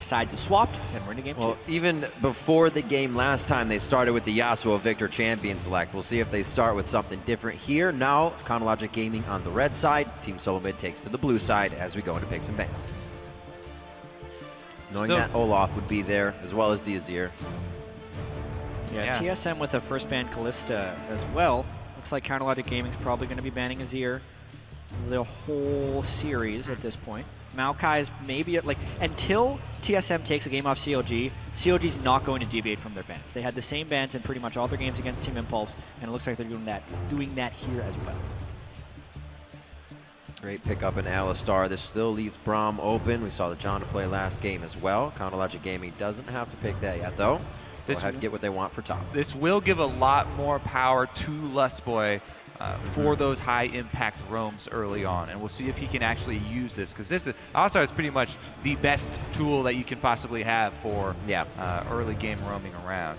sides have swapped, and we're in a game two. Even before the game last time, they started with the Yasuo Victor champion select. We'll see if they start with something different here. Now, Chronologic Gaming on the red side. Team Solomid takes to the blue side as we go into picks and bans. Knowing that Olaf would be there, as well as the Azir. Yeah, TSM with a first ban Kalista as well. Looks like Chronologic Gaming's probably going to be banning Azir the whole series at this point. Maokai's maybe like until TSM takes a game off CLG, CLG's not going to deviate from their bans. They had the same bans in pretty much all their games against Team Impulse, and it looks like they're doing that here as well. Great pickup in Alistar. This still leaves Braum open. We saw the Janna play last game as well. Chronologic Gaming doesn't have to pick that yet, though. Go ahead and get what they want for top. This will give a lot more power to Lustboy for those high impact roams early on, and we'll see if he can actually use this, because this is Alistar is pretty much the best tool that you can possibly have for early game roaming around.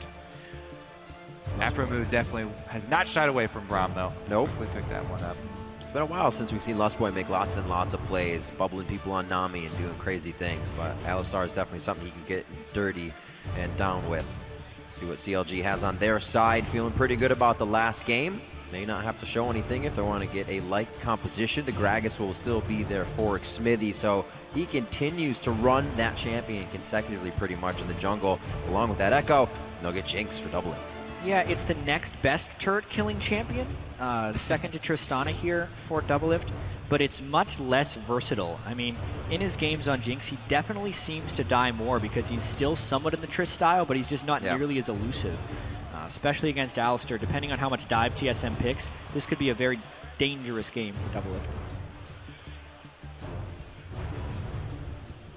Afromood definitely has not shied away from Braum though. Nope. We picked that one up. It's been a while since we've seen Lustboy make lots and lots of plays, bubbling people on Nami and doing crazy things, but Alistar is definitely something he can get dirty and down with. See what CLG has on their side. Feeling pretty good about the last game. May not have to show anything if they want to get a light composition. The Gragas will still be there for Smithy, so he continues to run that champion consecutively pretty much in the jungle. Along with that Echo, and they'll get Jinx for double lift. Yeah, it's the next best turret killing champion. Second to Tristana here for double lift, but it's much less versatile. I mean, in his games on Jinx, he definitely seems to die more because he's still somewhat in the Trist style, but he's just not nearly as elusive. Especially against Alistar, depending on how much dive TSM picks, this could be a very dangerous game for double lift.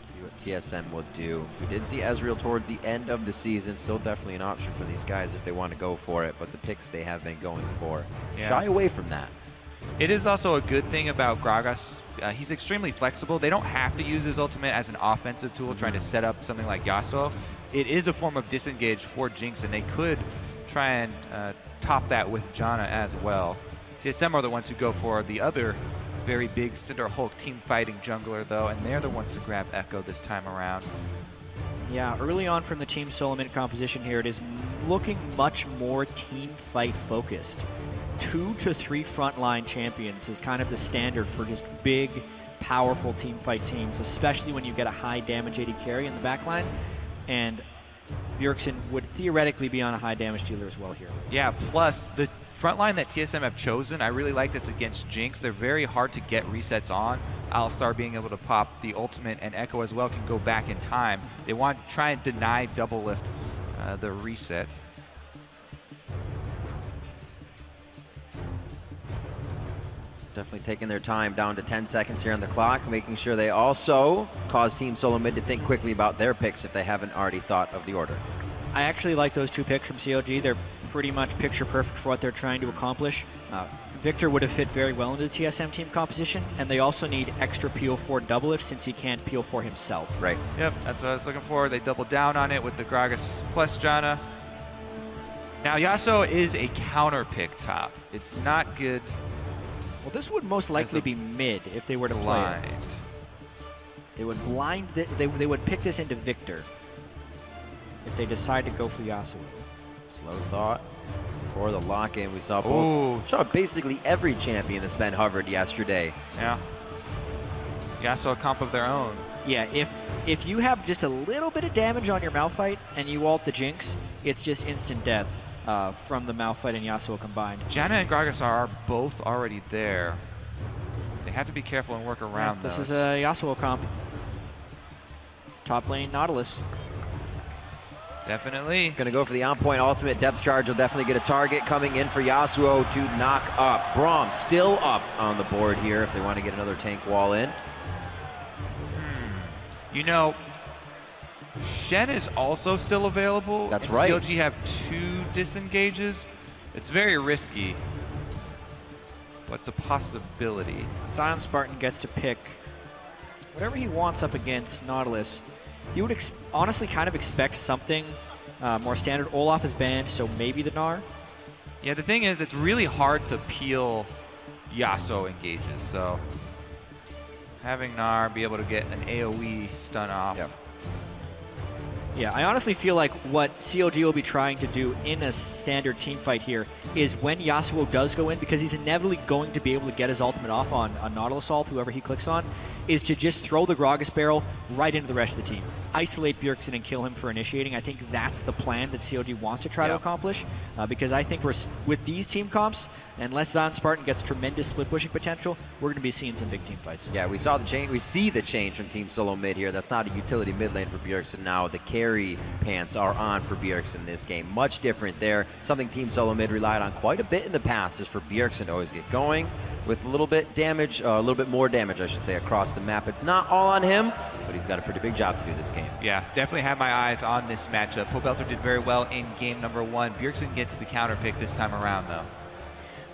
See what TSM will do. We did see Ezreal towards the end of the season. Still definitely an option for these guys if they want to go for it, but the picks they have been going for shy away from that. It is also a good thing about Gragas. He's extremely flexible. They don't have to use his ultimate as an offensive tool trying to set up something like Yasuo. It is a form of disengage for Jinx, and they could try and top that with Janna as well. TSM are the ones who go for the other very big Cinder Hulk team fighting jungler though, and they're the ones to grab Echo this time around. Yeah, early on from the Team Solomid composition here, it is looking much more team fight focused. 2 to 3 frontline champions is kind of the standard for just big, powerful team fight teams, especially when you get a high damage AD carry in the backline. And Bjergsen would theoretically be on a high damage dealer as well here. Yeah, plus the front line that TSM have chosen, I really like this against Jinx. They're very hard to get resets on. Alistar being able to pop the ultimate, and Echo as well can go back in time. They want to try and deny double lift the reset. Definitely taking their time, down to 10 seconds here on the clock, making sure they also cause Team Solomid to think quickly about their picks if they haven't already thought of the order. I actually like those 2 picks from CLG. They're pretty much picture perfect for what they're trying to accomplish. Victor would have fit very well into the TSM team composition, and they also need extra PO4 double lift since he can't PO4 himself. Right. Yep, that's what I was looking for. They doubled down on it with the Gragas plus Janna. Now Yasuo is a counter pick top. It's not good. Well, this would most likely be mid if they were to play it. They would blind. They would pick this into Victor if they decide to go for Yasuo. Slow thought before the lock-in. We saw both. Saw basically every champion that's been hovered yesterday. Yeah. Yasuo comp of their own. Yeah. If you have just a little bit of damage on your Malphite and you ult the Jinx, it's just instant death. From the Malphite and Yasuo combined. Janna and Gragas are both already there. They have to be careful and work around this those. Is a Yasuo comp. Top lane Nautilus. Definitely. Gonna go for the on-point ultimate. Depth charge will definitely get a target coming in for Yasuo to knock up. Braum still up on the board here if they want to get another tank wall in. You know, Shen is also still available. That's right. CLG have 2 disengages. It's very risky. What's a possibility? Sion Spartan gets to pick whatever he wants up against Nautilus. You would honestly kind of expect something more standard. Olaf is banned, so maybe the Gnar. Yeah, the thing is, it's really hard to peel Yasuo engages, so having Gnar be able to get an AoE stun off. Yep. Yeah, I honestly feel like what CLG will be trying to do in a standard team fight here is when Yasuo does go in, because he's inevitably going to be able to get his ultimate off on Nautilus Ult, whoever he clicks on, is to just throw the Gragas barrel right into the rest of the team. Isolate Bjergsen and kill him for initiating. I think that's the plan that CLG wants to try to accomplish, because I think with these team comps, unless Zion Spartan gets tremendous split pushing potential, we're going to be seeing some big team fights. Yeah, we saw the change. We see the change from Team Solomid here. That's not a utility mid lane for Bjergsen now. The carry pants are on for Bjergsen this game. Much different there. Something Team Solomid relied on quite a bit in the past is for Bjergsen to always get going with a little bit more damage, I should say, across the map. It's not all on him, but he's got a pretty big job to do this game. Yeah, definitely have my eyes on this matchup. Pobelter did very well in game number 1. Bjergsen gets the counter pick this time around, though.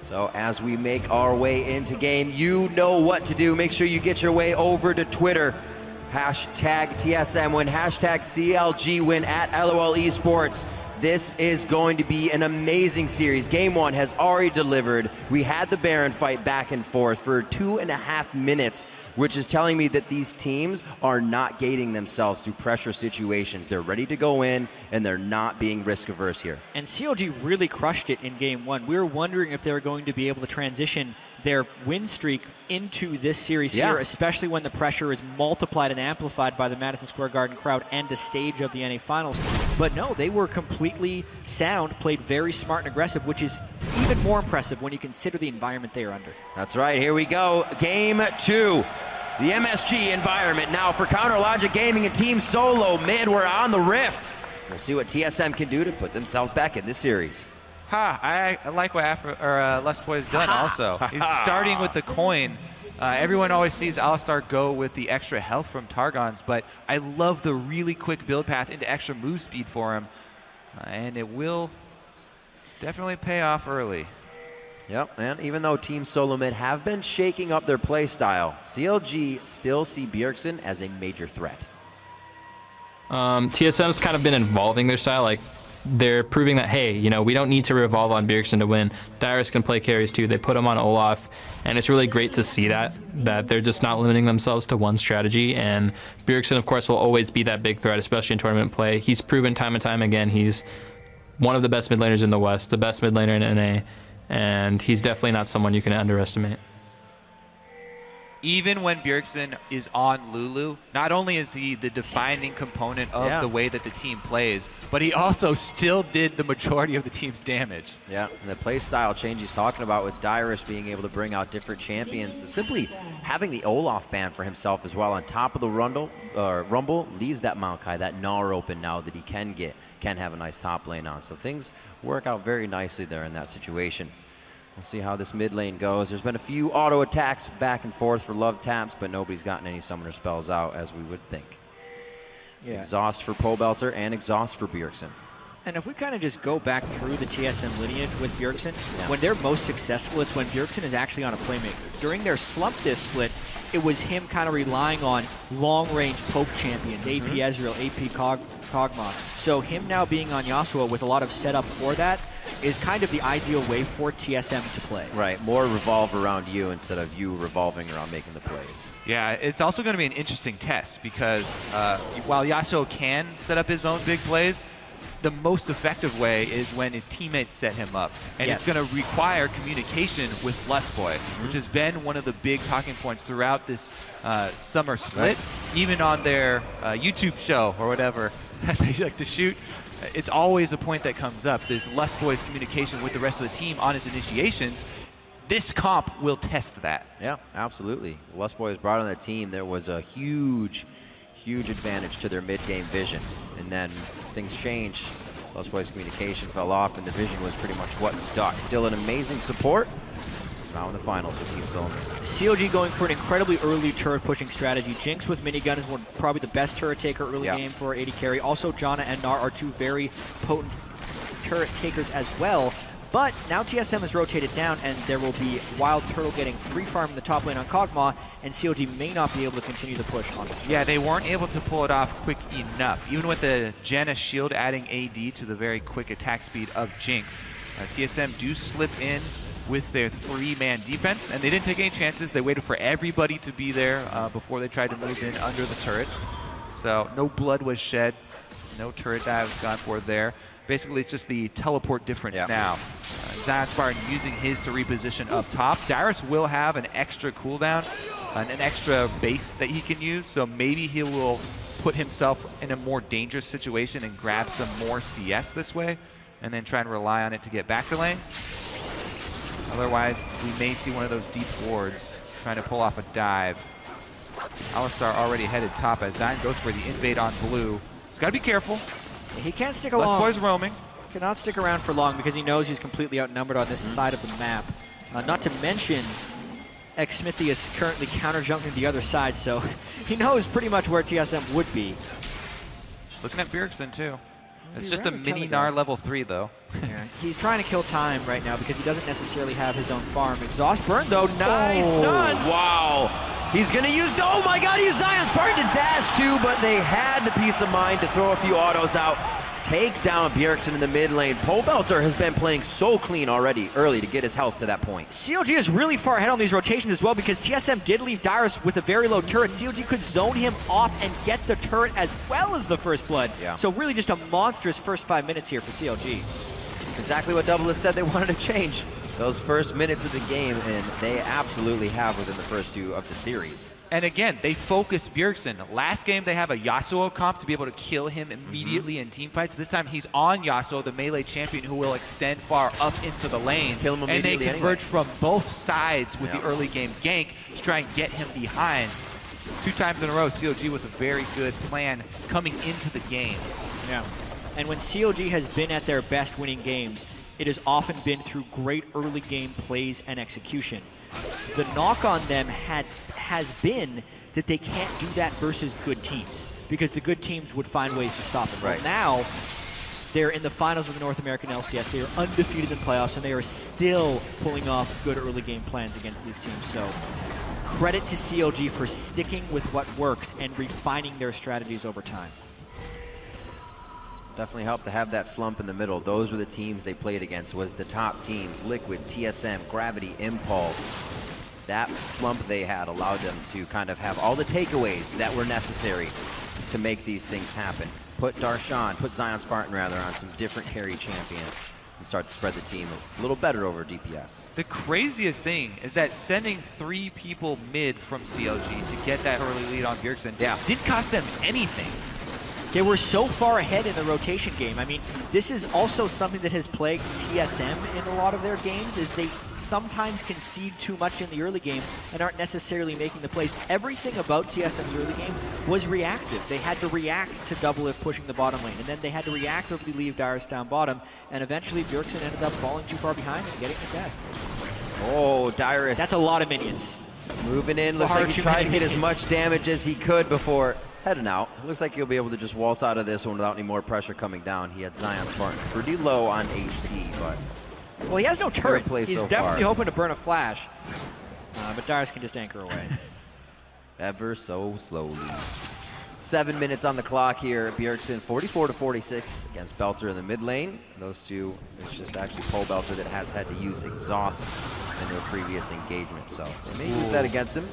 So as we make our way into game, you know what to do. Make sure you get your way over to Twitter. Hashtag TSM win, hashtag CLG win at LOL Esports. This is going to be an amazing series. Game 1 has already delivered. We had the Baron fight back and forth for 2.5 minutes, which is telling me that these teams are not gating themselves through pressure situations. They're ready to go in, and they're not being risk averse here. And CLG really crushed it in Game 1. We were wondering if they were going to be able to transition their win streak into this series here, especially when the pressure is multiplied and amplified by the Madison Square Garden crowd and the stage of the NA Finals. But no, they were completely sound, played very smart and aggressive, which is even more impressive when you consider the environment they are under. That's right, here we go. Game 2. The MSG environment now for Counter Logic Gaming and Team Solomid. We're on the Rift. We'll see what TSM can do to put themselves back in this series. I like what Lustboy has done also. He's starting with the coin. Everyone always sees Alistar go with the extra health from Targons, but I love the really quick build path into extra move speed for him. And it will definitely pay off early. Yep, and even though Team Solomid have been shaking up their play style, CLG still see Bjergsen as a major threat. TSM's kind of been evolving their style. Like, they're proving that, hey, you know, we don't need to revolve on Bjergsen to win. Dyrus can play carries too. They put him on Olaf, and it's really great to see that they're just not limiting themselves to one strategy. And Bjergsen, of course, will always be that big threat, especially in tournament play. He's proven time and time again he's one of the best mid laners in the West, the best mid laner in NA, and he's definitely not someone you can underestimate. Even when Bjergsen is on Lulu, not only is he the defining component of the way that the team plays, but he also still did the majority of the team's damage. Yeah, and the play style change he's talking about with Dyrus being able to bring out different champions, and simply having the Olaf ban for himself as well on top of the Rumble leaves that Maokai, that Gnar open now that he can have a nice top lane on. So things work out very nicely there in that situation. We'll see how this mid lane goes. There's been a few auto attacks back and forth for love taps, but nobody's gotten any summoner spells out as we would think. Yeah. Exhaust for Pobelter and exhaust for Bjergsen. And if we kind of just go back through the TSM lineage with Bjergsen, when they're most successful, it's when Bjergsen is actually on a playmaker. During their slump disc split, it was him kind of relying on long-range poke champions, AP Ezreal, AP Kog'Maw. So him now being on Yasuo with a lot of setup for that is kind of the ideal way for TSM to play. Right, more revolve around you instead of you revolving around making the plays. Yeah, it's also going to be an interesting test because while Yasuo can set up his own big plays, the most effective way is when his teammates set him up. And it's going to require communication with Lustboy, which has been one of the big talking points throughout this summer split. Even on their YouTube show or whatever they like to shoot, it's always a point that comes up, this Lustboy's communication with the rest of the team on his initiations. This comp will test that. Yeah, absolutely. Lustboy was brought on the team. There was a huge advantage to their mid-game vision. And then things changed. Lustboy's communication fell off, and the vision was pretty much what stuck. Still an amazing support. Now in the finals with Team Solomid. CLG going for an incredibly early turret pushing strategy. Jinx with minigun is probably the best turret taker early game for AD carry. Also, Janna and Gnar are two very potent turret takers as well. But now TSM has rotated down, and there will be Wild Turtle getting free farm in the top lane on Kog'Maw, and CLG may not be able to continue the push on this. Yeah, they weren't able to pull it off quick enough. Even with the Janna shield adding AD to the very quick attack speed of Jinx, TSM do slip in with their 3-man defense, and they didn't take any chances. They waited for everybody to be there before they tried to move in under the turret. So no blood was shed. No turret dives gone for there. Basically, it's just the teleport difference now. Zion Spartan using his to reposition up top. Darius will have an extra cooldown, an extra base that he can use, so maybe he will put himself in a more dangerous situation and grab some more CS this way, and then try and rely on it to get back to lane. Otherwise, we may see one of those deep wards trying to pull off a dive. Alistar already headed top as Zion goes for the invade on blue. He's got to be careful. He can't stick along. Boy's roaming. Cannot stick around for long because he knows he's completely outnumbered on this side of the map. Not to mention, Xsmithy is currently counter-jumping the other side, so he knows pretty much where TSM would be. Looking at Bjergsen too. It's just a mini Gnar level 3 though. Yeah. He's trying to kill time right now because he doesn't necessarily have his own farm. Exhaust burn though, nice stuns! Wow! He's gonna use, oh my god, he used Zion Spartan to dash too, but they had the peace of mind to throw a few autos out. Take down Bjergsen in the mid lane. Pole Belter has been playing so clean already early to get his health to that point. CLG is really far ahead on these rotations as well because TSM did leave Darius with a very low turret. CLG could zone him off and get the turret as well as the first blood. Yeah. So really just a monstrous first 5 minutes here for CLG. It's exactly what Doublelift said they wanted to change. Those first minutes of the game, and they absolutely have within the first 2 of the series. And again, they focus Bjergsen. Last game, they have a Yasuo comp to be able to kill him immediately in team fights. This time, he's on Yasuo, the melee champion, who will extend far up into the lane. Kill him immediately and they converge from both sides with the early game gank to try and get him behind. 2 times in a row, CLG with a very good plan coming into the game. Yeah. And when CLG has been at their best winning games, it has often been through great early game plays and execution. The knock on them has been that they can't do that versus good teams because the good teams would find ways to stop them. Right. Well, now, they're in the finals of the North American LCS. They are undefeated in playoffs, and they are still pulling off good early game plans against these teams. So credit to CLG for sticking with what works and refining their strategies over time. Definitely helped to have that slump in the middle. Those were the teams they played against, was the top teams, Liquid, TSM, Gravity, Impulse. That slump they had allowed them to kind of have all the takeaways that were necessary to make these things happen. Put Zion Spartan rather, on some different carry champions and start to spread the team a little better over DPS. The craziest thing is that sending 3 people mid from CLG to get that early lead on Bjergsen didn't cost them anything. They were so far ahead in the rotation game. I mean, this is also something that has plagued TSM in a lot of their games, is they sometimes concede too much in the early game and aren't necessarily making the plays. Everything about TSM's early game was reactive. They had to react to Doublelift pushing the bottom lane, and then they had to reactively leave Darius down bottom, and eventually Bjergsen ended up falling too far behind and getting to death. Oh, Darius. That's a lot of minions. Moving in, looks like he tried to get as much damage as he could before heading out. Looks like he'll be able to just waltz out of this one without any more pressure coming down. He had Zion Spartan pretty low on HP, but... Well, he has no turret. He's so definitely far. hoping to burn a flash. But Darius can just anchor away. Ever so slowly. 7 minutes on the clock here. Bjergsen 44-46 against Belter in the mid lane. Those two, it's just actually Pole Belter that has had to use exhaust in their previous engagement, so they may use that against him.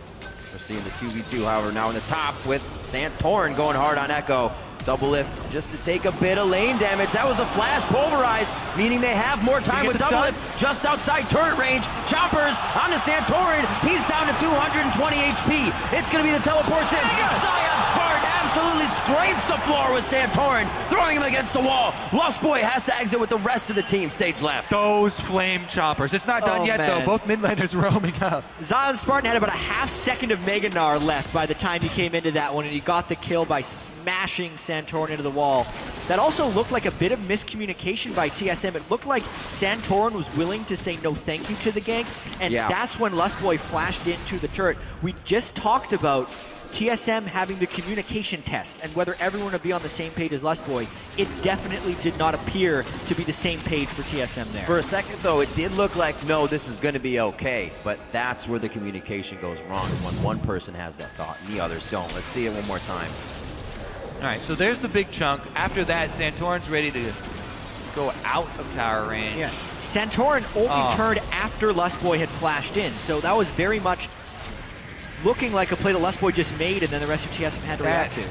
We're seeing the 2v2, however, now in the top with Santorin going hard on Echo. Doublelift just to take a bit of lane damage. That was a flash pulverize, meaning they have more time with Doublelift just outside turret range. Choppers on to Santorin. He's down to 220 HP. It's going to be the teleports in. Zion Spartan absolutely scrapes the floor with Santorin, throwing him against the wall. Lost Boy has to exit with the rest of the team stage left. Those flame choppers. It's not done yet, though. Both mid laners roaming up. Zion Spartan had about a half second of Mega Gnar left by the time he came into that one, and he got the kill by smashing Santorin into the wall. That also looked like a bit of miscommunication by TSM. It looked like Santorin was willing to say no thank you to the gank, and that's when Lustboy flashed into the turret. We just talked about TSM having the communication test and whether everyone would be on the same page as Lustboy. It definitely did not appear to be the same page for TSM there. For a second, though, it did look like, no, this is going to be okay, but that's where the communication goes wrong, when one person has that thought and the others don't. Let's see it one more time. All right, so there's the big chunk. After that, Santorin's ready to go out of tower range. Yeah. Santorin only turned after Lustboy had flashed in, so that was very much looking like a play that Lustboy just made and then the rest of TSM had to react to.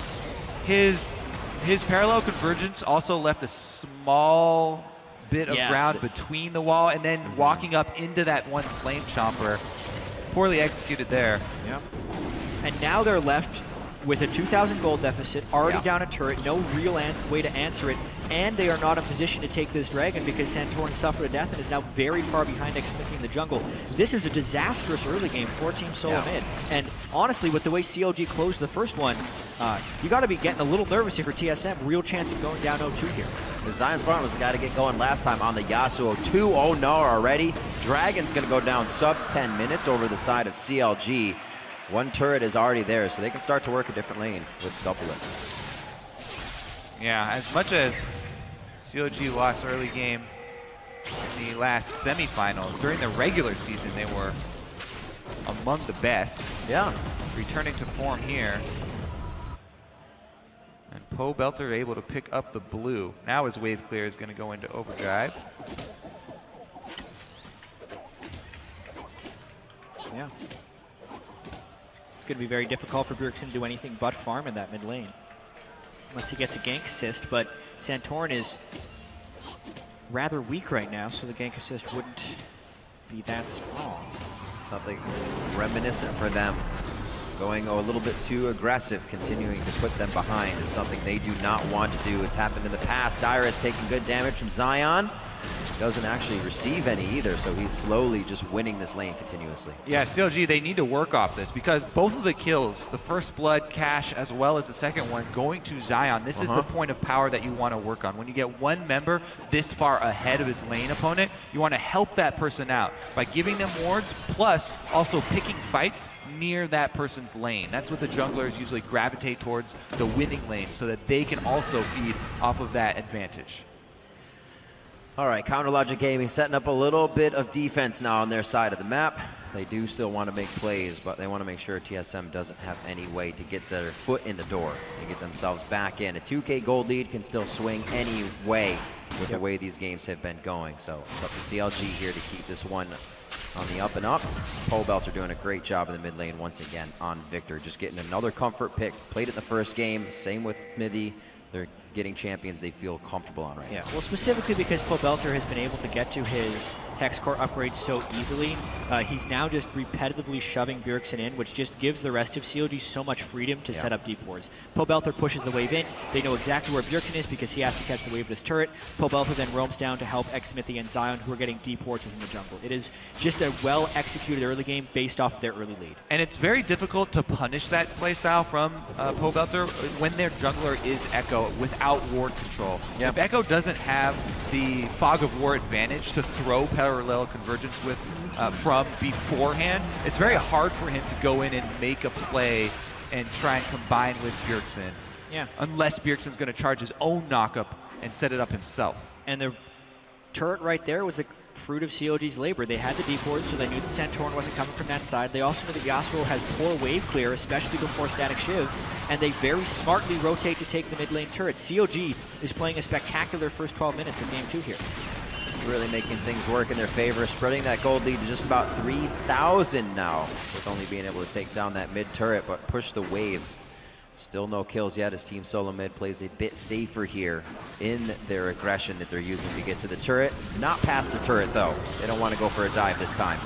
His parallel convergence also left a small bit of ground between the wall, and then walking up into that one flame chomper. Poorly executed there. Yeah. And now they're left with a 2,000 gold deficit, already down a turret, no real way to answer it, and they are not in position to take this dragon because Santorin suffered a death and is now very far behind Xmithie in the jungle. This is a disastrous early game for Team Solomid. And honestly, with the way CLG closed the first one, you got to be getting a little nervous here for TSM. Real chance of going down 0-2 here. The Zion Spartan was the guy to get going last time on the Yasuo. 2-0 no already. Dragon's going to go down sub 10 minutes over the side of CLG. One turret is already there, so they can start to work a different lane with double it. Yeah, as much as CLG lost early game in the last semifinals, during the regular season they were among the best. Yeah. Returning to form here. And Pobelter able to pick up the blue. Now his wave clear is going to go into overdrive. Yeah. It's going to be very difficult for Bjergsen to do anything but farm in that mid lane. Unless he gets a gank assist, but Santorin is rather weak right now, so the gank assist wouldn't be that strong. Something reminiscent for them. Going a little bit too aggressive, continuing to put them behind is something they do not want to do. It's happened in the past. Dyrus taking good damage from Zion. Doesn't actually receive any either, so he's slowly just winning this lane continuously. Yeah, CLG, they need to work off this because both of the kills, the first blood cash as well as the second one, going to Zion, this is the point of power that you want to work on. When you get one member this far ahead of his lane opponent, you want to help that person out by giving them wards, plus also picking fights near that person's lane. That's what the junglers usually gravitate towards, the winning lane, so that they can also feed off of that advantage. All right, Counter Logic Gaming setting up a little bit of defense now on their side of the map. They do still want to make plays, but they want to make sure TSM doesn't have any way to get their foot in the door and get themselves back in. A 2K gold lead can still swing any way with the way these games have been going. So it's up to CLG here to keep this one on the up and up. Pobelter doing a great job in the mid lane once again on Victor. Just getting another comfort pick. Played it the first game. Same with Smithy. They're getting champions they feel comfortable on right now. Well, specifically because Pobelter has been able to get to his Hex Core upgrades so easily, he's now just repetitively shoving Bjergsen in, which just gives the rest of CLG so much freedom to set up deep wards. Pobelter pushes the wave in. They know exactly where Bjergsen is because he has to catch the wave of his turret. Pobelter then roams down to help Xmithie and Zion, who are getting deep wards within the jungle. It is just a well-executed early game based off their early lead. And it's very difficult to punish that playstyle from Pobelter when their jungler is Echo without ward control. If Echo doesn't have the Fog of War advantage to throw parallel convergence with from beforehand, it's very hard for him to go in and make a play and try and combine with Bjergsen. Unless Bjergsen's going to charge his own knockup and set it up himself. And the turret right there was the fruit of CLG's labor. They had the deep wards, so they knew that Santorin wasn't coming from that side. They also knew that Yasuo has poor wave clear, especially before Static Shiv, and they very smartly rotate to take the mid lane turret. CLG is playing a spectacular first 12 minutes of Game 2 here. Really making things work in their favor, spreading that gold lead to just about 3,000 now, with only being able to take down that mid turret, but push the waves. Still no kills yet as Team Solomid plays a bit safer here in their aggression that they're using to get to the turret. Not past the turret though. They don't want to go for a dive this time.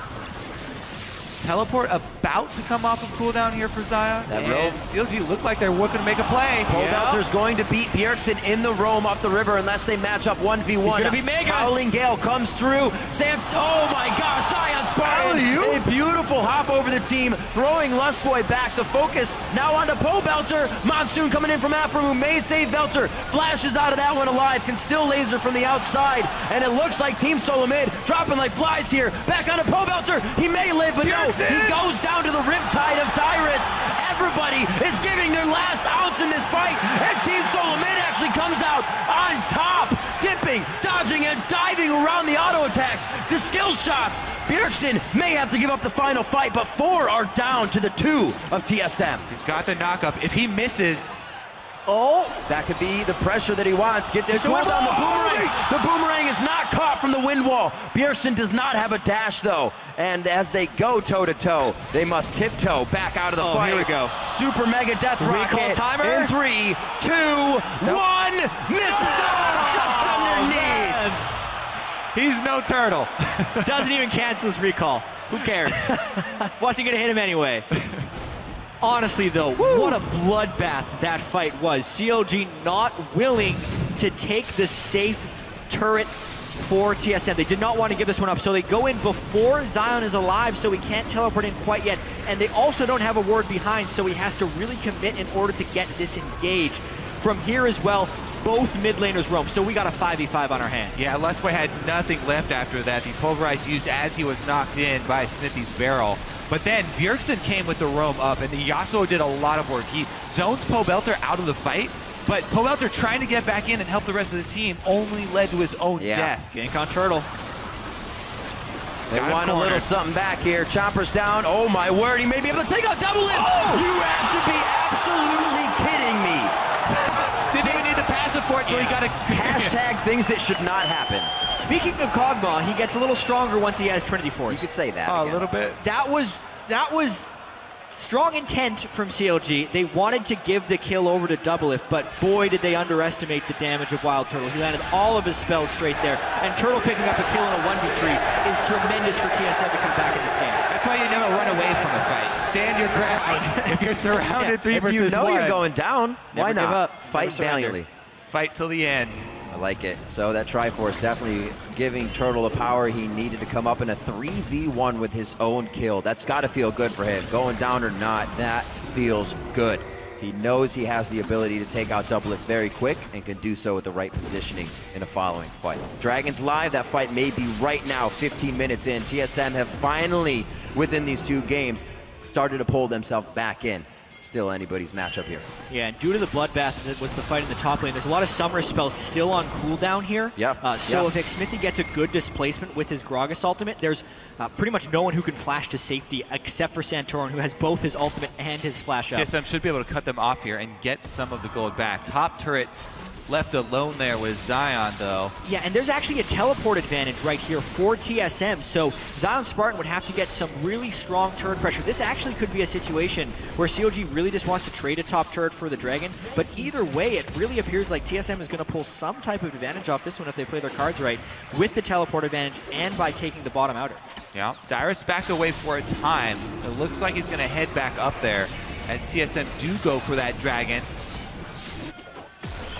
Teleport about to come off of cooldown here for Zion. And CLG look like they're looking to make a play. Pobelter's going to beat Bjergsen in the roam up the river unless they match up 1v1. He's going to be mega. Howling Gale comes through. Oh my gosh, Zion Spartan. A beautiful hop over the team, throwing Lustboy back. The focus now onto Pobelter. Monsoon coming in from Afro, who may save Belter. Flashes out of that one alive, can still laser from the outside. And it looks like Team Solomid dropping like flies here. Back onto Pobelter. He may live, but no. He goes down to the riptide of Dyrus. Everybody is giving their last ounce in this fight, and Team Solomid actually comes out on top, dipping, dodging, and diving around the auto attacks. The skill shots. Bjergsen may have to give up the final fight, but 4 are down to the 2 of TSM. He's got the knockup. If he misses, Oh! That could be the pressure that he wants. Gets his the twist on the boomerang. boomerang. The boomerang is not caught from the wind wall. Bjergsen does not have a dash though. And as they go toe-to-toe, they must tiptoe back out of the fight. Here we go. Super mega death rocket. Recall timer. In 3, 2, 1. Misses out just underneath. He's no turtle. Doesn't even cancel his recall. Who cares? Wasn't gonna hit him anyway. Honestly though, what a bloodbath that fight was. CLG not willing to take the safe turret for TSM. They did not want to give this one up, so they go in before Zion is alive, so he can't teleport in quite yet. And they also don't have a ward behind, so he has to really commit in order to get disengaged. From here as well, both mid laners roam, so we got a 5v5 on our hands. Yeah, Lustboy had nothing left after that. The pulverized used as he was knocked in by Smithy's barrel. But then Bjergsen came with the roam up, and the Yasuo did a lot of work. He zones Pobelter out of the fight, but Pobelter trying to get back in and help the rest of the team only led to his own death. Gank on Turtle. They want a little something back here. Chopper's down. Oh my word, he may be able to take out double lift. Oh! You have to be absolutely kidding me. Didn't even need the passive for it, so he got experience. Hashtag things that should not happen. Speaking of Kog'Maw, he gets a little stronger once he has Trinity Force. You could say that a again. little bit. That was strong intent from CLG. They wanted to give the kill over to Doublelift, but boy did they underestimate the damage of Wild Turtle. He landed all of his spells straight there, and Turtle picking up a kill in a 1v3 is tremendous for TSM to come back in this game. That's why you never run away from a fight. Stand your ground. If you're surrounded 3 versus 1. If you know you're going down, why Never give not? up. Fight valiantly. Fight till the end. I like it. So that Triforce definitely giving Turtle the power he needed to come up in a 3v1 with his own kill. That's got to feel good for him. Going down or not, that feels good. He knows he has the ability to take out Doublelift very quick and can do so with the right positioning in a following fight. Dragons live, that fight may be right now, 15 minutes in. TSM have finally, within these 2 games, started to pull themselves back in. Still anybody's matchup here. Yeah, and due to the bloodbath that was the fight in the top lane, there's a lot of summer spells still on cooldown here. So if Smithy gets a good displacement with his Gragas ultimate, there's pretty much no one who can flash to safety except for Santorin, who has both his ultimate and his flash up. TSM should be able to cut them off here and get some of the gold back. Top turret left alone there with Zion, though. Yeah, and there's actually a teleport advantage right here for TSM, so Zion Spartan would have to get some really strong turret pressure. This actually could be a situation where CLG really just wants to trade a top turret for the Dragon, but either way, it really appears like TSM is going to pull some type of advantage off this one if they play their cards right, with the teleport advantage and by taking the bottom outer. Yeah, Dyrus backed away for a time. It looks like he's going to head back up there as TSM do go for that Dragon.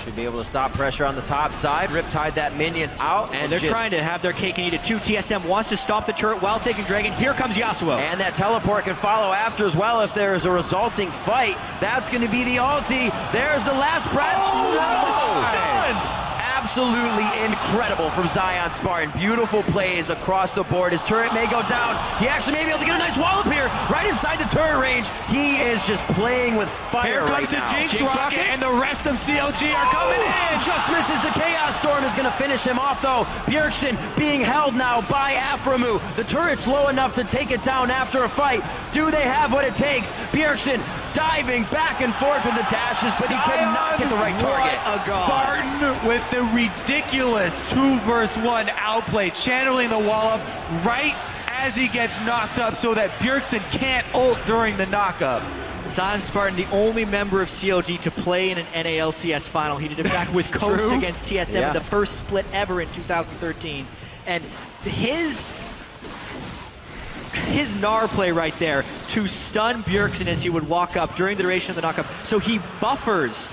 Should be able to stop pressure on the top side. Riptide that minion out, and they're trying to have their cake and eat it too. TSM wants to stop the turret while taking Dragon. Here comes Yasuo. And that teleport can follow after as well if there is a resulting fight. That's going to be the ulti. There's the last breath. Oh, done! Absolutely incredible from Zion Spartan. Beautiful plays across the board. His turret may go down. He actually may be able to get a nice wallop here right inside the turret range. He is just playing with fire right now. Here comes the Jinx Rocket, and the rest of CLG are coming in. Just misses. The Chaos Storm is going to finish him off, though. Bjergsen being held now by Aframu. The turret's low enough to take it down after a fight. Do they have what it takes? Bjergsen diving back and forth with the dashes, but he cannot get the right target. Spartan with the ridiculous 2 versus 1 outplay, channeling the wall up right as he gets knocked up so that Bjergsen can't ult during the knockup. Zion Spartan, the only member of CLG to play in an NALCS final. He did it back with Coast against TSM in the first split ever in 2013. And his Gnar play right there to stun Bjergsen as he would walk up during the duration of the knockup. So he buffers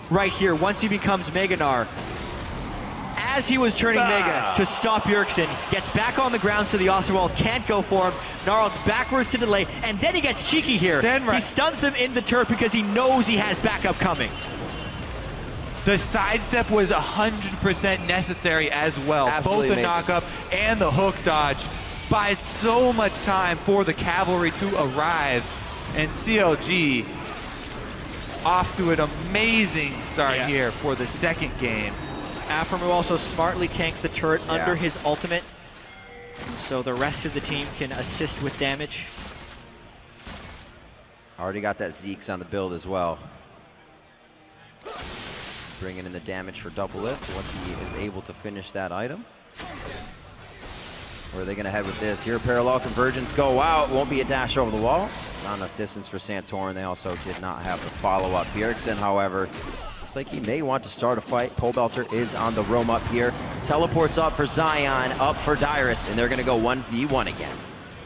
right here once he becomes Mega Gnar. As he was turning Mega to stop Bjergsen, gets back on the ground so the Oswald can't go for him. Gnarls backwards to delay, and then he gets cheeky here. He stuns them in the turret because he knows he has backup coming. The sidestep was 100% necessary as well. Absolutely Both the amazing. knockup and the hook dodge buys so much time for the cavalry to arrive, and CLG off to an amazing start here for the second game. Aframu also smartly tanks the turret under his ultimate, so the rest of the team can assist with damage. Already got that Zeke's on the build as well. bringing in the damage for double lift once he is able to finish that item. Where are they going to head with this? Here, parallel convergence go out. Won't be a dash over the wall. Not enough distance for Santorin. They also did not have the follow-up. Bjergsen, however, looks like he may want to start a fight. Pobelter is on the roam up here. Teleports up for Zion, up for Dyrus, and they're going to go 1v1 again.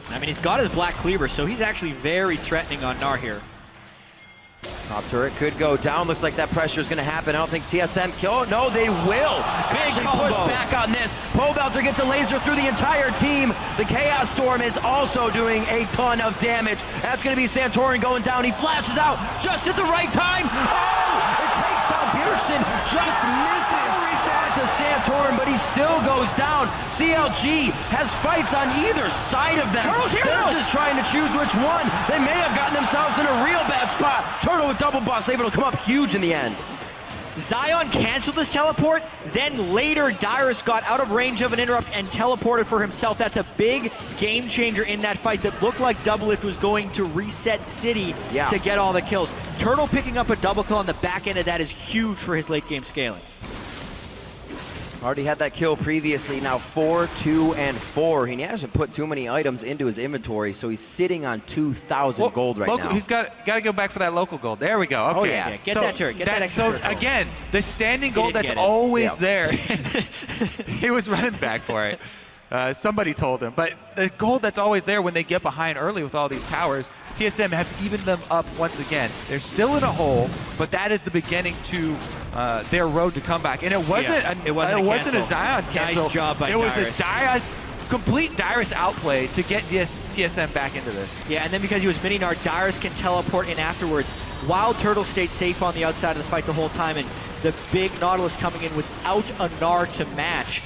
I mean, he's got his Black Cleaver, so he's actually very threatening on Gnar here. Top turret could go down. Looks like that pressure is going to happen. I don't think TSM kill. No, they will. Actually push back on this. Pobelter gets a laser through the entire team. The Chaos Storm is also doing a ton of damage. That's going to be Santorin going down. He flashes out just at the right time. Oh! It takes down Bjergsen. Just misses to Santorin, but he still goes down. CLG has fights on either side of them. They're just trying to choose which one. They may have gotten themselves in a real bad spot. Turtle with double buffs, able to come up huge in the end. Zion canceled this teleport, then later Dyrus got out of range of an interrupt and teleported for himself. That's a big game changer in that fight that looked like Double Lift was going to reset City to get all the kills. Turtle picking up a double kill on the back end of that is huge for his late game scaling. Already had that kill previously, now 4, 2, and 4. He hasn't put too many items into his inventory, so he's sitting on 2,000 gold right now. He's got to go back for that local gold. There we go. Okay. Oh, yeah. Get that turret. Get that extra turret. So, again, the standing gold that's always there. He was running back for it. Somebody told him. But the gold that's always there when they get behind early with all these towers, TSM have evened them up once again. They're still in a hole, but that is the beginning to their road to comeback. And it wasn't a Zion cancel. Nice job by Dyrus. It was a complete Dyrus outplay to get TSM back into this. Yeah, and then because he was mini Gnar, Dyrus can teleport in afterwards. Wild Turtle stayed safe on the outside of the fight the whole time, and the big Nautilus coming in without a Gnar to match.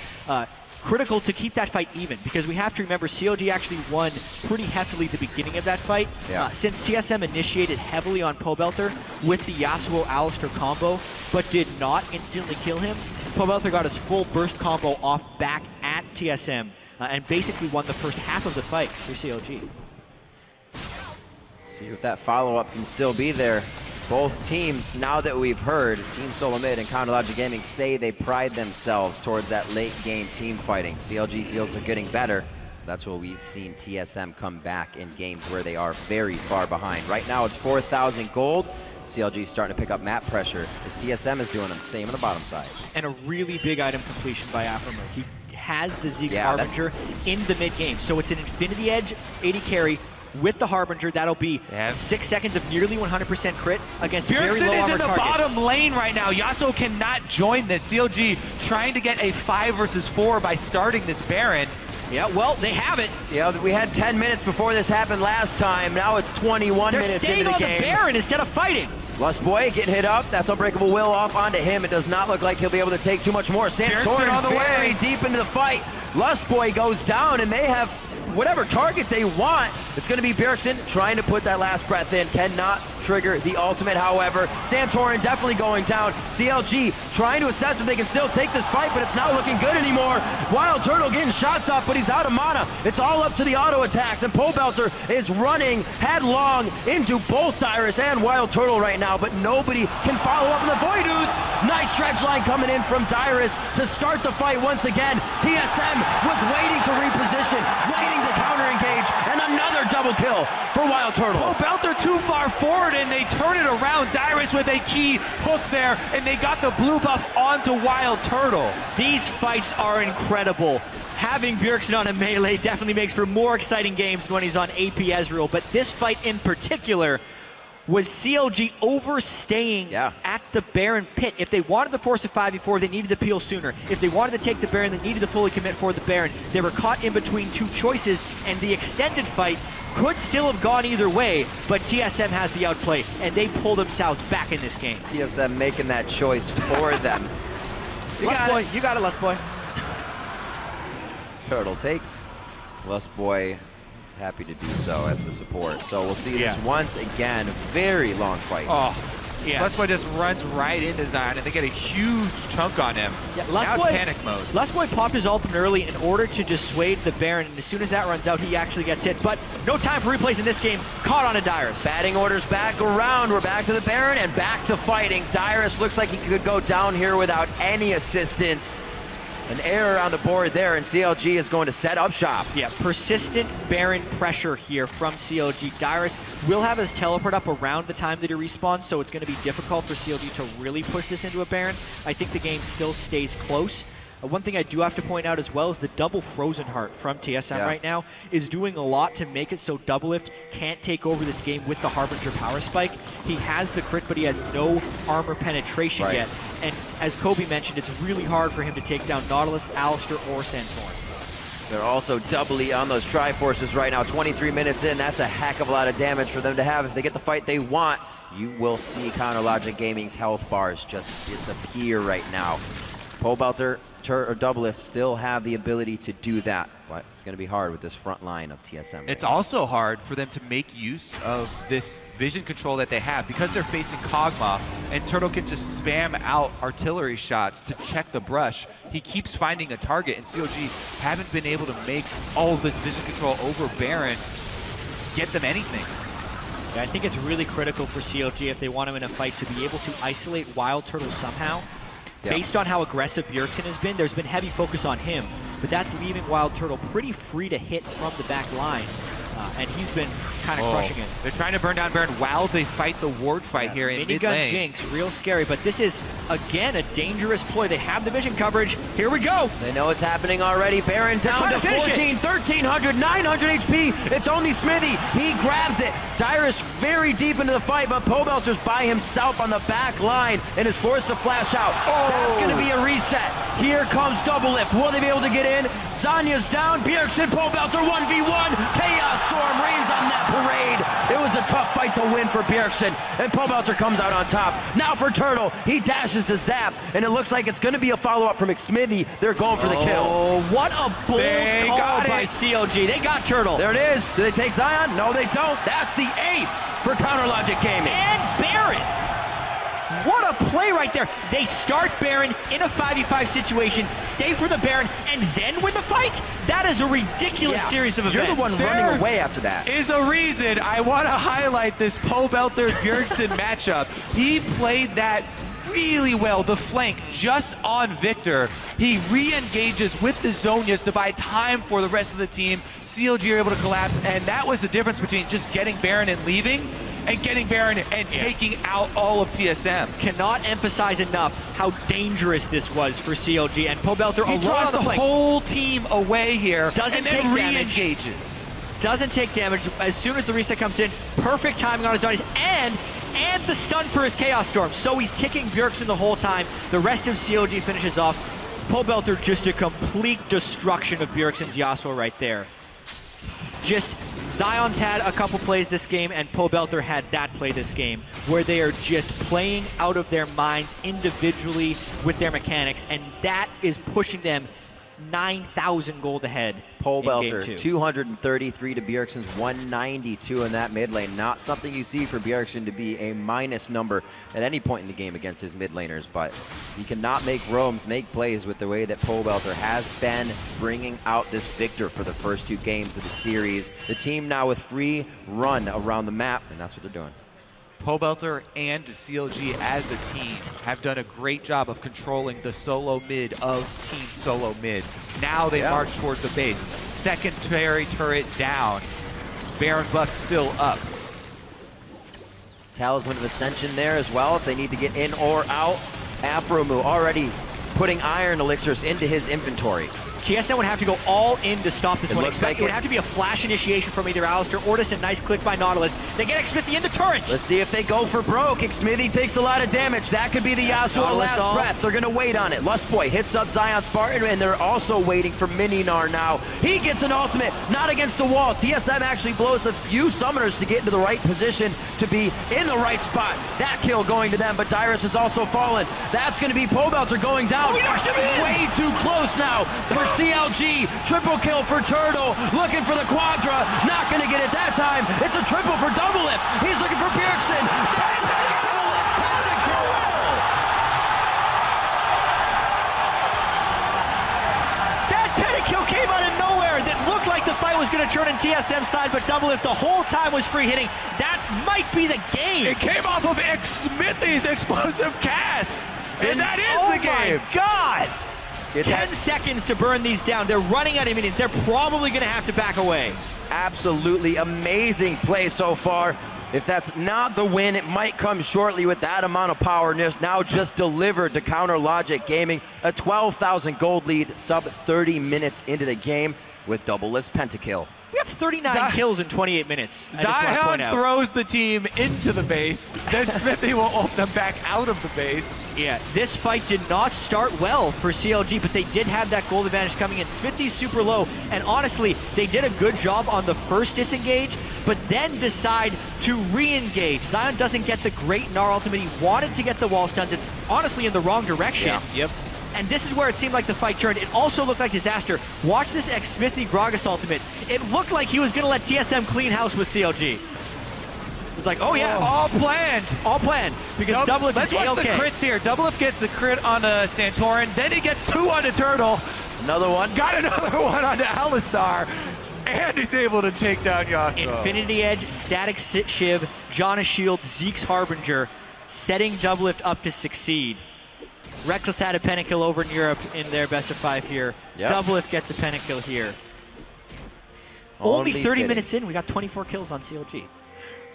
Critical to keep that fight even, because we have to remember CLG actually won pretty heftily at the beginning of that fight. Since TSM initiated heavily on Pobelter with the Yasuo-Alistar combo, but did not instantly kill him, Pobelter got his full burst combo off back at TSM and basically won the first half of the fight for CLG. See if that follow-up can still be there. Both teams, now that we've heard, Team Solomid and CounterLogic Gaming say they pride themselves towards that late game team fighting. CLG feels they're getting better. That's what we've seen TSM come back in games where they are very far behind. Right now it's 4,000 gold. CLG is starting to pick up map pressure as TSM is doing the same on the bottom side. And a really big item completion by Afromer. He has the Zeke's Harbinger in the mid game. So it's an Infinity Edge 80 carry with the Harbinger. That'll be 6 seconds of nearly 100% crit against very low armor targets. Bjergsen is in the bottom lane right now. Yasuo cannot join this. CLG trying to get a 5 versus 4 by starting this Baron. Yeah, well, they have it. Yeah, we had 10 minutes before this happened last time. Now it's 21 minutes into the game. They're staying on the Baron instead of fighting. Lustboy getting hit up. That's Unbreakable Will off onto him. It does not look like he'll be able to take too much more. Santorin on the way, deep into the fight. Lustboy goes down, and they have whatever target they want. It's going to be Bjergsen trying to put that last breath in. Cannot trigger the ultimate, however. Santorin definitely going down. CLG trying to assess if they can still take this fight, but it's not looking good anymore. Wild Turtle getting shots off, but he's out of mana. It's all up to the auto attacks, and Pobelter is running headlong into both Dyrus and Wild Turtle right now, but nobody can follow up in the VODS. Nice stretch line coming in from Dyrus to start the fight once again. TSM was waiting to reposition, waiting to counter-engage, and another double kill for Wild Turtle. Pobelter too far forward, and they turn it around. Dyrus with a key hook there, and they got the blue buff onto Wild Turtle. These fights are incredible. Having Bjergsen on a melee definitely makes for more exciting games when he's on AP Ezreal, but this fight in particular was CLG overstaying at the Baron pit. If they wanted to force a 5v4, they needed to peel sooner. If they wanted to take the Baron, they needed to fully commit for the Baron. They were caught in between two choices, and the extended fight could still have gone either way, but TSM has the outplay, and they pull themselves back in this game. TSM making that choice for them. You got it, Lustboy. Turtle takes. Lustboy is happy to do so as the support. So we'll see this once again. Very long fight. Oh, Yes. Lustboy just runs right into Zion, and they get a huge chunk on him. Yeah, now it's panic mode. Lustboy popped his ultimate early in order to dissuade the Baron, and as soon as that runs out, he actually gets hit. But no time for replays in this game. Caught on a Dyrus. Batting orders back around. We're back to the Baron and back to fighting. Dyrus looks like he could go down here without any assistance. An error on the board there, and CLG is going to set up shop. Yeah, persistent Baron pressure here from CLG. Dyrus will have his teleport up around the time that he respawns, so it's going to be difficult for CLG to really push this into a Baron. I think the game still stays close. One thing I do have to point out as well is the double Frozen Heart from TSM right now is doing a lot to make it so Doublelift can't take over this game with the Harbinger power spike. He has the crit, but he has no armor penetration yet. And as Kobe mentioned, it's really hard for him to take down Nautilus, Alistair, or Santorin. They're also doubly on those Triforces right now. 23 minutes in, that's a heck of a lot of damage for them to have. If they get the fight they want, you will see Counter Logic Gaming's health bars just disappear right now. Pole Belter or Doublelift still have the ability to do that, but it's going to be hard with this front line of TSM. It's also hard for them to make use of this vision control that they have because they're facing Kog'Maw, and Turtle can just spam out artillery shots to check the brush. He keeps finding a target, and CLG haven't been able to make all of this vision control over Baron get them anything. Yeah, I think it's really critical for CLG if they want him in a fight to be able to isolate Wild Turtle somehow. Based on how aggressive Bjergsen has been, there's been heavy focus on him, but that's leaving Wild Turtle pretty free to hit from the back line, and he's been kind of crushing it. They're trying to burn down Baron while they fight the ward fight here in mid lane. Minigun Jinx, real scary, but this is, again, a dangerous ploy. They have the vision coverage. Here we go. They know it's happening already. Baron down to 14, 1,300, 900 HP. It's only Smithy. He grabs it. Dyrus very deep into the fight, but Pobelter's by himself on the back line and is forced to flash out. That's going to be a reset. Here comes Doublelift. Will they be able to get in? Zanya's down. Bjergsen, Pobelter 1v1. Chaos Storm reigns on that parade. It was a tough fight to win for Bjergsen, and Pobelter comes out on top. Now for Turtle. He dashes the zap, and it looks like it's going to be a follow-up from Xmithy. They're going for the kill. Oh, what a bold call by CLG. They got Turtle. There it is. Do they take Zion? No, they don't. That's the ace for Counter Logic Gaming. And Baron. What a play right there. They start Baron in a 5v5 situation, stay for the Baron, and then win the fight? That is a ridiculous series of events. You're the one running away after that. Is a reason I want to highlight this Pobelter-Bjergsen matchup. He played that really well, the flank just on Victor. He re-engages with the Zonias to buy time for the rest of the team. CLG are able to collapse, and that was the difference between just getting Baron and leaving and getting Baron and taking out all of TSM. Cannot emphasize enough how dangerous this was for CLG, and Pobelter He draws the whole team away here, doesn't take re-engages. Doesn't take damage. As soon as the reset comes in, perfect timing on his Zonies, and the stun for his Chaos Storm. So he's ticking Bjergsen the whole time. The rest of CLG finishes off. Pobelter just a complete destruction of Bjergsen's Yasuo right there. Just Zion's had a couple plays this game, and Pobelter had that play this game, where they are just playing out of their minds individually with their mechanics, and that is pushing them 9,000 gold ahead. Pobelter, 233 to Bjergsen's 192 in that mid lane. Not something you see for Bjergsen to be a minus number at any point in the game against his mid laners, but he cannot make roams, make plays with the way that Pobelter has been bringing out this Victor for the first two games of the series. The team now with free run around the map, and that's what they're doing. Pobelter and CLG as a team have done a great job of controlling the solo mid of Team Solo Mid. Now they march towards the base. Secondary turret down. Baron buff still up. Talisman of Ascension there as well if they need to get in or out. Afromu already putting iron elixirs into his inventory. TSM would have to go all in to stop this one. Looks like it would have to be a flash initiation from either Alistair or just a nice click by Nautilus. They get Xmithy in the turret. Let's see if they go for broke. Xmithy takes a lot of damage. That could be the Yasuo last breath. They're going to wait on it. Lustboy hits up Zion Spartan, and they're also waiting for Mininar now. He gets an ultimate, not against the wall. TSM actually blows a few summoners to get into the right position, to be in the right spot. That kill going to them, but Dyrus has also fallen. That's going to be Pobelter going down. Way too close now for CLG. Triple kill for Turtle, looking for the Quadra, not going to get it that time. It's a triple for Doublelift. He's looking for Bjergsen. That's Doublelift. fight turn in TSM side, but Doublelift the whole time was free hitting. That might be the game. It came off of Smithy's explosive cast. And that is the game. Oh my God. 10 seconds to burn these down. They're running out of minions. They're probably going to have to back away. Absolutely amazing play so far. If that's not the win, it might come shortly with that amount of power now just delivered to Counter Logic Gaming. A 12,000 gold lead, sub 30 minutes into the game with Doublelift's pentakill. We have 39 kills in 28 minutes. Zion throws the team into the base, then Smithy will ult them back out of the base. Yeah, this fight did not start well for CLG, but they did have that gold advantage coming in. Smithy's super low, and honestly, they did a good job on the first disengage, but then decide to re-engage. Zion doesn't get the great Gnar ultimate. He wanted to get the wall stuns. It's honestly in the wrong direction. Yeah. Yep. And this is where it seemed like the fight turned. It also looked like disaster. Watch this Smithy Gragas ultimate. It looked like he was going to let TSM clean house with CLG. It was like, oh yeah. All planned. All planned. Because Doublelift Let's is watch the crits here. Doublelift gets a crit on Santorin, then he gets 2 on Turtle. Another one. Got another one on Alistar. And he's able to take down Yasuo. Infinity Edge, Static Shiv, Janna Shield, Zeke's Harbinger, setting Doublelift up to succeed. Reckless had a pentakill over in Europe in their best of 5 here. Yep. Doublelift gets a pentakill here. Only 30 minutes in, we got 24 kills on CLG.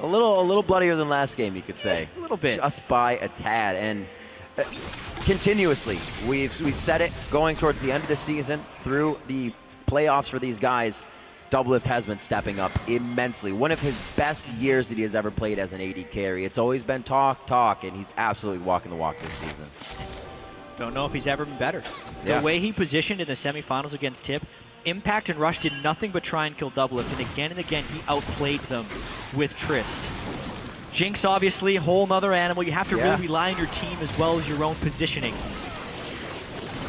A little bloodier than last game, you could say. A little bit. Just by a tad. And continuously, we said it going towards the end of the season, through the playoffs for these guys, Doublelift has been stepping up immensely. One of his best years that he has ever played as an AD carry. It's always been talk, and he's absolutely walking the walk this season. Don't know if he's ever been better. Yeah. The way he positioned in the semifinals against Tip, Impact and Rush did nothing but try and kill Doublelift, and again he outplayed them with Trist. Jinx, obviously, a whole nother animal. You have to really rely on your team as well as your own positioning.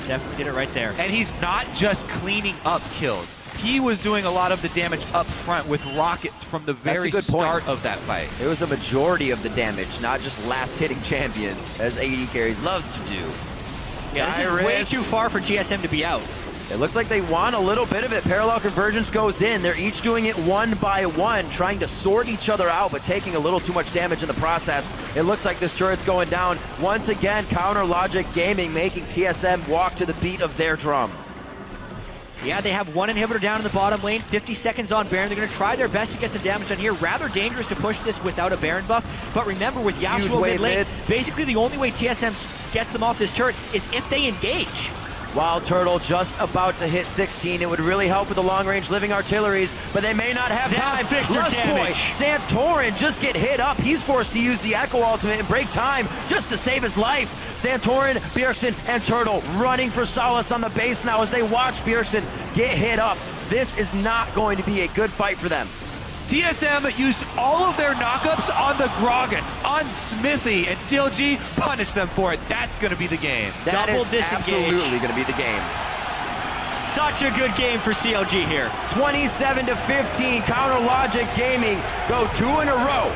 Definitely did it right there. And he's not just cleaning up kills. He was doing a lot of the damage up front with rockets from the very start of that fight. It was a majority of the damage, not just last hitting champions, as AD carries love to do. Yeah, this is way too far for TSM to be out. It looks like they want a little bit of it. Parallel Convergence goes in. They're each doing it one by one, trying to sort each other out, but taking a little too much damage in the process. It looks like this turret's going down. Once again, Counter Logic Gaming making TSM walk to the beat of their drum. Yeah, they have one inhibitor down in the bottom lane, 50 seconds on Baron. They're going to try their best to get some damage on here. Rather dangerous to push this without a Baron buff, but remember with Yasuo mid lane, basically the only way TSM gets them off this turret is if they engage. Wild Turtle just about to hit 16. It would really help with the long-range living artilleries, but they may not have time. Boy, Santorin just get hit up. He's forced to use the Echo ultimate and break time just to save his life. Santorin, Bjergsen, and Turtle running for solace on the base now as they watch Bjergsen get hit up. This is not going to be a good fight for them. TSM used all of their knockups on the Gragas, on Smithy, and CLG punished them for it. That's going to be the game. That is absolutely going to be the game. Such a good game for CLG here. 27-15, Counter Logic Gaming go 2 in a row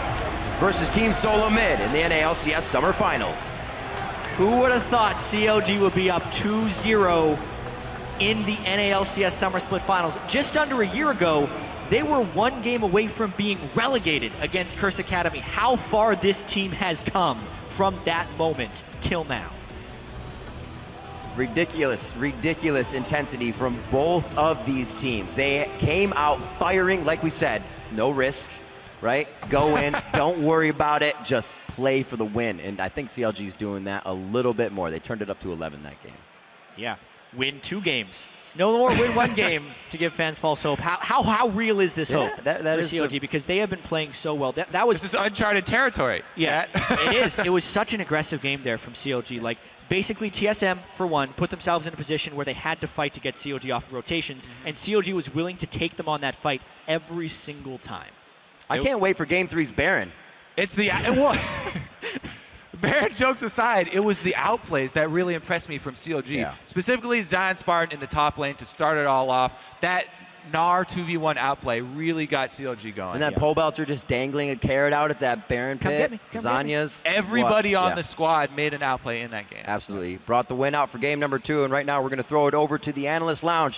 versus Team Solomid in the NALCS Summer Finals. Who would have thought CLG would be up 2-0 in the NALCS Summer Split Finals? Just under a year ago, they were 1 game away from being relegated against Curse Academy. How far this team has come from that moment till now. Ridiculous intensity from both of these teams. They came out firing, like we said, no risk, right? Go in, don't worry about it, just play for the win. And I think CLG is doing that a little bit more. They turned it up to 11 that game. Yeah. Win 2 games. It's no more win 1 game to give fans false hope. How real is this hope that for CLG? Because they have been playing so well. That was this is uncharted territory. Yeah, it is. It was such an aggressive game there from CLG. Like, basically, TSM, for one, put themselves in a position where they had to fight to get CLG off of rotations, and CLG was willing to take them on that fight every single time. I can't wait for Game 3's Baron. It's the... Baron jokes aside, it was the outplays that really impressed me from CLG. Yeah. Specifically, Zion Spartan in the top lane to start it all off. That Gnar 2v1 outplay really got CLG going. And that pole belter just dangling a carrot out at that Baron pit. Zanya's. Everybody on the squad made an outplay in that game. Absolutely. Brought the win out for game number 2, and right now we're going to throw it over to the Analyst Lounge.